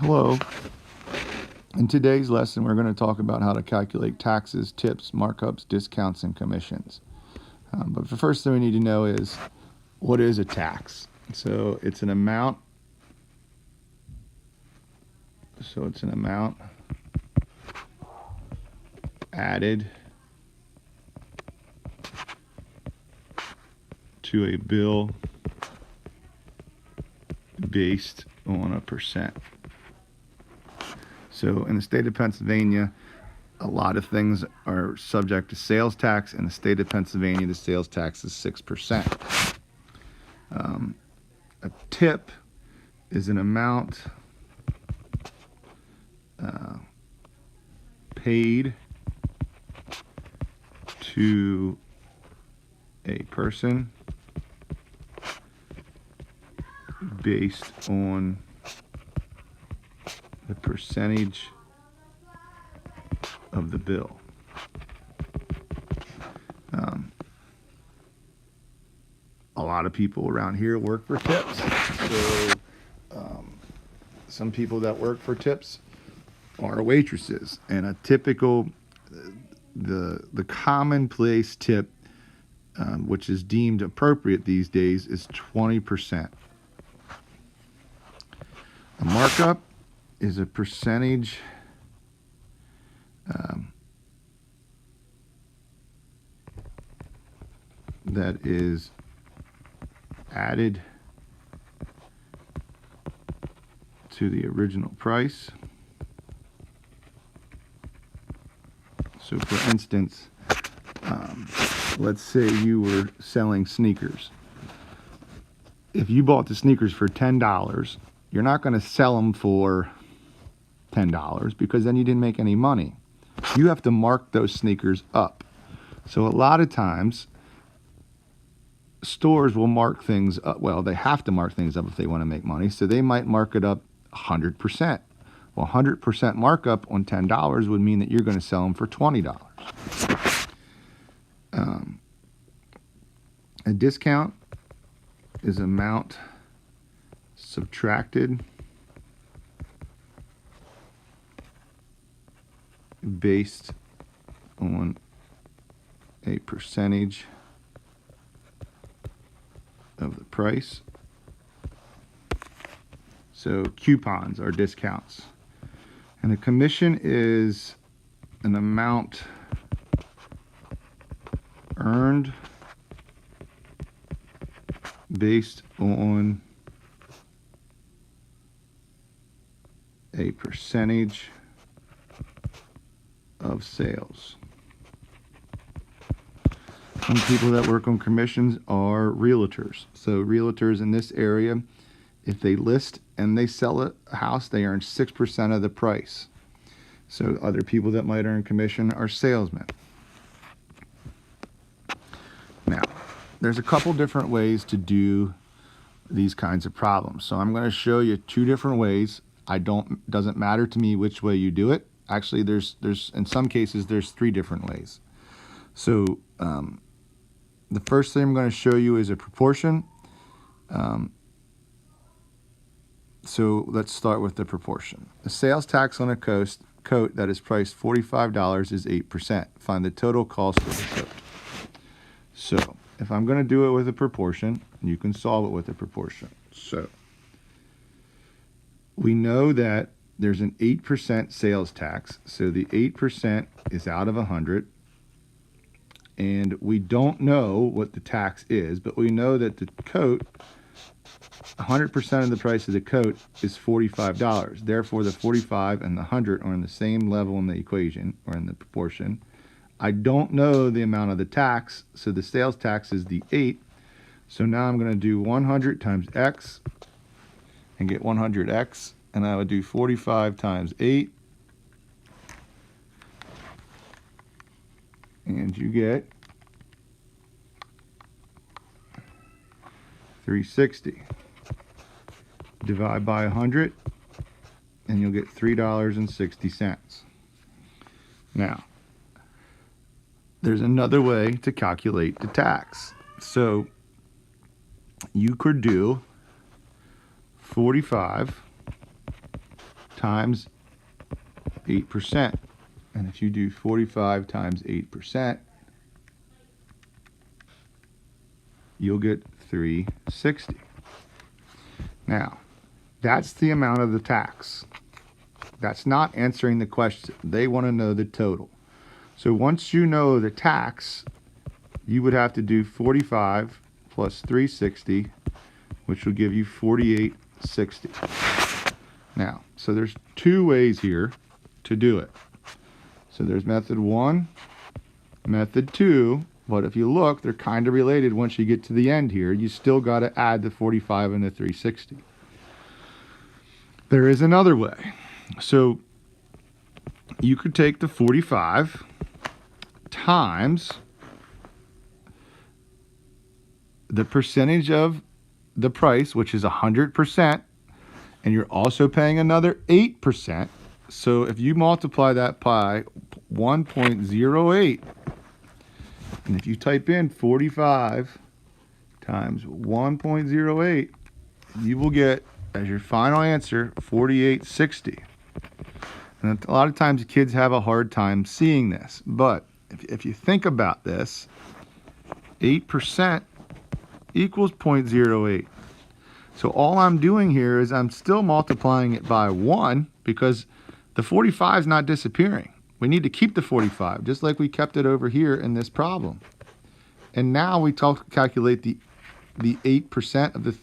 Hello. In today's lesson, we're going to talk about how to calculate taxes, tips, markups, discounts, and commissions. But the first thing we need to know is, what is a tax? So it's an amount. Added to a bill based on a percent. So in the state of Pennsylvania, a lot of things are subject to sales tax. In the state of Pennsylvania, the sales tax is 6%. A tip is an amount paid to a person based on the percentage of the bill. A lot of people around here work for tips. So some people that work for tips are waitresses, and a typical the commonplace tip, which is deemed appropriate these days, is 20%. A markup is a percentage that is added to the original price. So for instance, let's say you were selling sneakers. If you bought the sneakers for $10, you're not going to sell them for $10 because then you didn't make any money. You have to mark those sneakers up. So a lot of times stores will mark things up. Well, they have to mark things up if they want to make money. So they might mark it up 100%. Well, 100% markup on $10 would mean that you're going to sell them for $20. A discount is amount subtracted based on a percentage of the price. So coupons are discounts. And a commission is an amount earned based on a percentage of sales. Some people that work on commissions are realtors. So realtors in this area, if they list and they sell a house, they earn 6% of the price. So other people that might earn commission are salesmen. Now, there's a couple different ways to do these kinds of problems. So I'm going to show you two different ways. Doesn't matter to me which way you do it. Actually, there's in some cases there's three different ways. So the first thing I'm going to show you is a proportion. So let's start with the proportion. The sales tax on a coat that is priced $45 is 8%. Find the total cost of the coat. So if I'm going to do it with a proportion, you can solve it with a proportion. So we know that there's an 8% sales tax. So the 8% is out of 100. And we don't know what the tax is, but we know that the coat, 100% of the price of the coat is $45. Therefore, the 45 and the 100 are in the same level in the equation, or in the proportion. I don't know the amount of the tax, so the sales tax is the 8. So now I'm going to do 100 times x and get 100x, and I would do 45 times 8. And you get 360. Divide by 100, and you'll get $3.60. Now, there's another way to calculate the tax. So you could do 45 times 8%. And if you do 45 times 8%, you'll get 360. Now, that's the amount of the tax. That's not answering the question. They want to know the total. So once you know the tax, you would have to do 45 plus 360, which will give you 4860. Now, so there's two ways here to do it. So there's method 1, method 2, but if you look, they're kind of related once you get to the end here. You still got to add the 45 and the 360. There is another way. So you could take the 45 times the percentage of the price, which is 100%, and you're also paying another 8%. So if you multiply that by 1.08, and if you type in 45 times 1.08, you will get, as your final answer, 4860. And a lot of times kids have a hard time seeing this, but if you think about this, 8% equals 0.08. So all I'm doing here is I'm still multiplying it by 1 because the 45 is not disappearing. We need to keep the 45, just like we kept it over here in this problem. And now we calculate the 8% of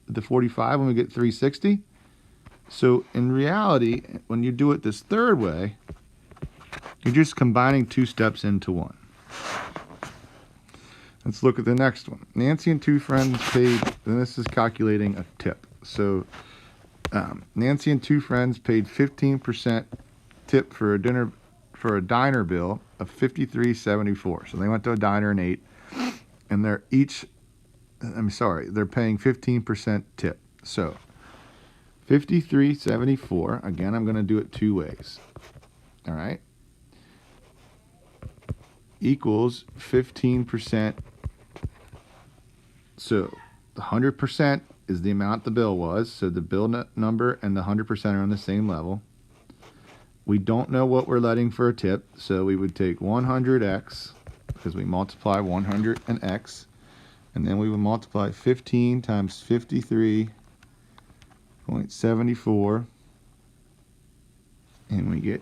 the 45 when we get 360. So in reality, when you do it this third way, you're just combining two steps into one. Let's look at the next one. Nancy and two friends paid, and this is calculating a tip. So Nancy and two friends paid 15% tip for a diner bill of $53.74. So they went to a diner and ate, and they're paying 15% tip. So $53.74. Again, I'm going to do it two ways. All right. Equals 15%. So the 100% is the amount the bill was. So the bill number and the 100% are on the same level. We don't know what we're letting for a tip. So we would take 100x, because we multiply 100 and x. And then we would multiply 15 times 53.74. And we get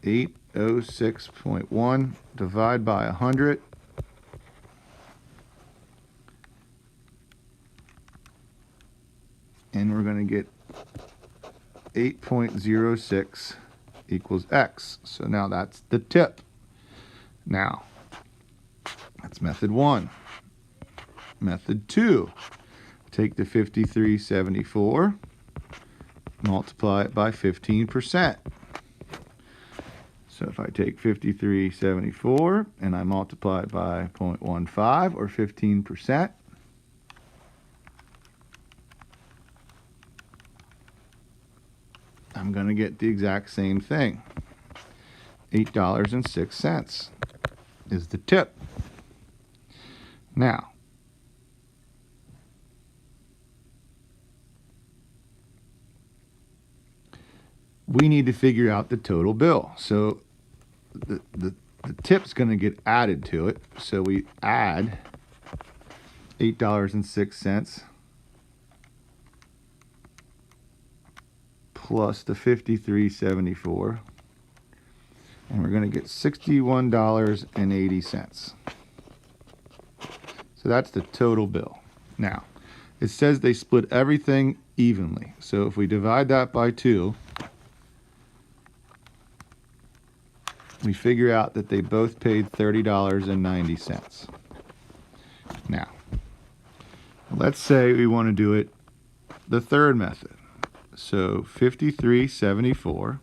806.1. Divide by 100. And we're going to get 8.06 equals x. So now that's the tip. Now, that's method 1. Method 2. Take the 53.74, multiply it by 15%. So if I take 53.74 and I multiply it by 0.15 or 15%, I'm going to get the exact same thing. $8.06 is the tip. Now, we need to figure out the total bill. So the tip's going to get added to it. So we add $8.06 plus the 53.74, and we're going to get $61.80. So that's the total bill. Now, it says they split everything evenly. So if we divide that by 2, we figure out that they both paid $30.90. Now, let's say we want to do it the third method. So 53.74,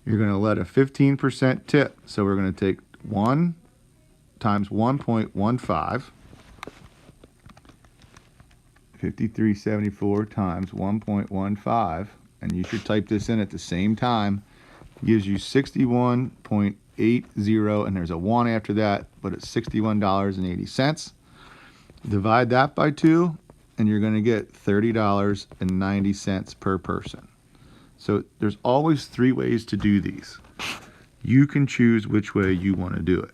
you're going to let a 15% tip. So we're going to take 1 times 1.15. 53.74 times 1.15, and you should type this in at the same time. Gives you 61.80, and there's a 1 after that, but it's $61.80. Divide that by 2, and you're going to get $30.90 per person. So there's always 3 ways to do these. You can choose which way you want to do it.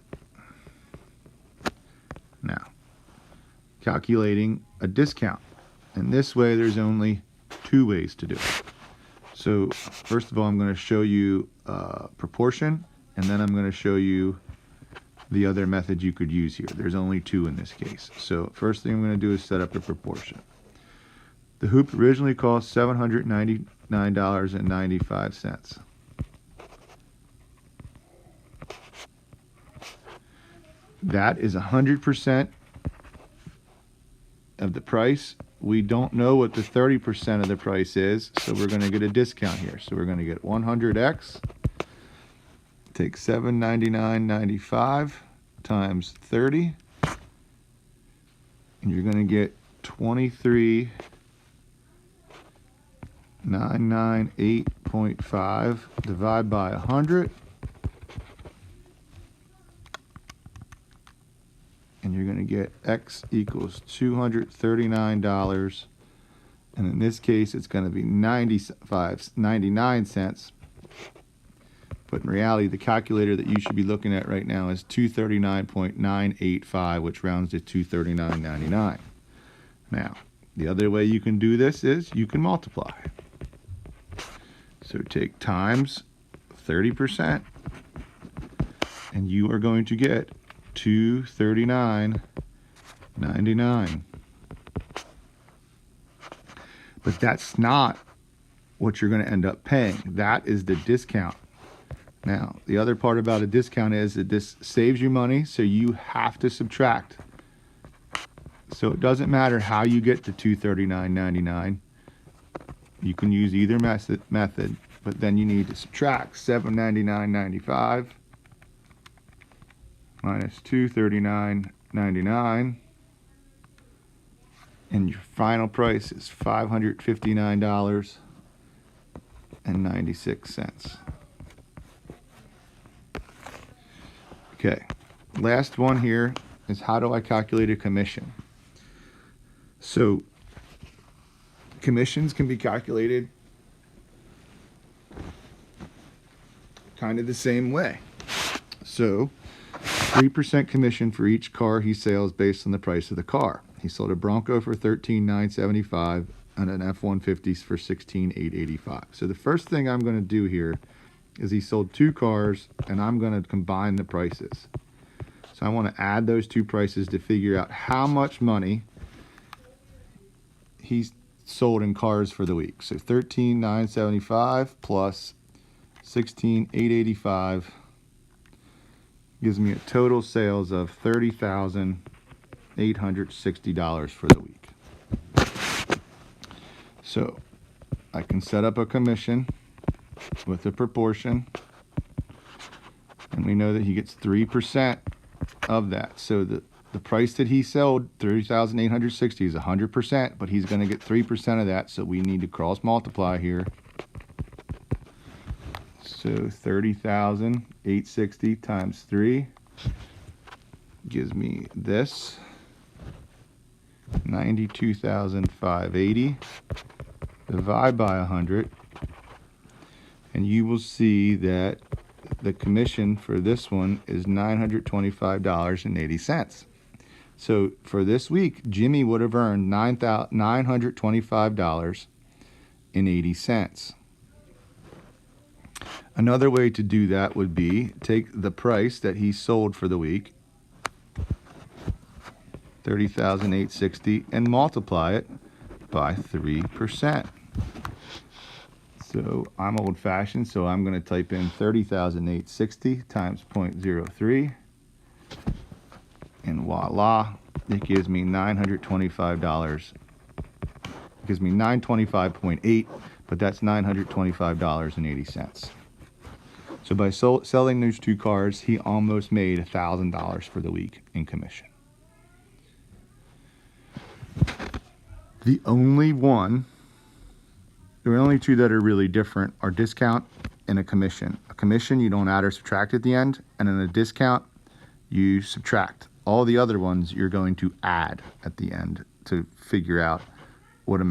Now, calculating a discount. And this way there's only 2 ways to do it. So first of all, I'm going to show you proportion, and then I'm going to show you the other method you could use here. There's only 2 in this case. So first thing I'm going to do is set up a proportion. The hoop originally cost $799.95. That is 100% of the price. We don't know what the 30% of the price is, so we're going to get a discount here. So we're going to get 100x, take $799.95 times 30, and you're going to get 23,998.5 divide by 100, and you're going to get x equals $239, and in this case it's going to be 99 cents, but in reality the calculator that you should be looking at right now is 239.985, which rounds to 239.99. Now the other way you can do this is you can multiply. So take times 30%, and you are going to get 239.99. But that's not what you're going to end up paying. That is the discount. Now, the other part about a discount is that this saves you money, so you have to subtract. So it doesn't matter how you get to 239.99. You can use either method, but then you need to subtract 799.95 minus 239.99, and your final price is $559.96. Okay, last one here is how do I calculate a commission? So commissions can be calculated kind of the same way. So 3% commission for each car he sells based on the price of the car. He sold a Bronco for $13,975 and an F-150 for $16,885. So the first thing I'm going to do here is he sold 2 cars, and I'm going to combine the prices. So I want to add those 2 prices to figure out how much money he's sold in cars for the week. So $13,975 plus $16,885 gives me a total sales of $30,860 for the week. So I can set up a commission with a proportion, and we know that he gets 3% of that. So the price that he sold, $30,860, is 100%, but he's going to get 3% of that, so we need to cross multiply here. So 30,860 times 3 gives me this, 92,580. Divide by 100, and you will see that the commission for this one is $925.80. So for this week, Jimmy would have earned $925.80. Another way to do that would be take the price that he sold for the week, $30,860, and multiply it by 3%. So I'm old-fashioned, so I'm going to type in 30,860 times 0.03, and voila, it gives me $925. It gives me $925.8, but that's $925.80. So by selling those 2 cars, he almost made $1,000 for the week in commission. The only 2 that are really different are discount and a commission. A commission, you don't add or subtract at the end, and in a discount, you subtract. All the other ones, you're going to add at the end to figure out what amount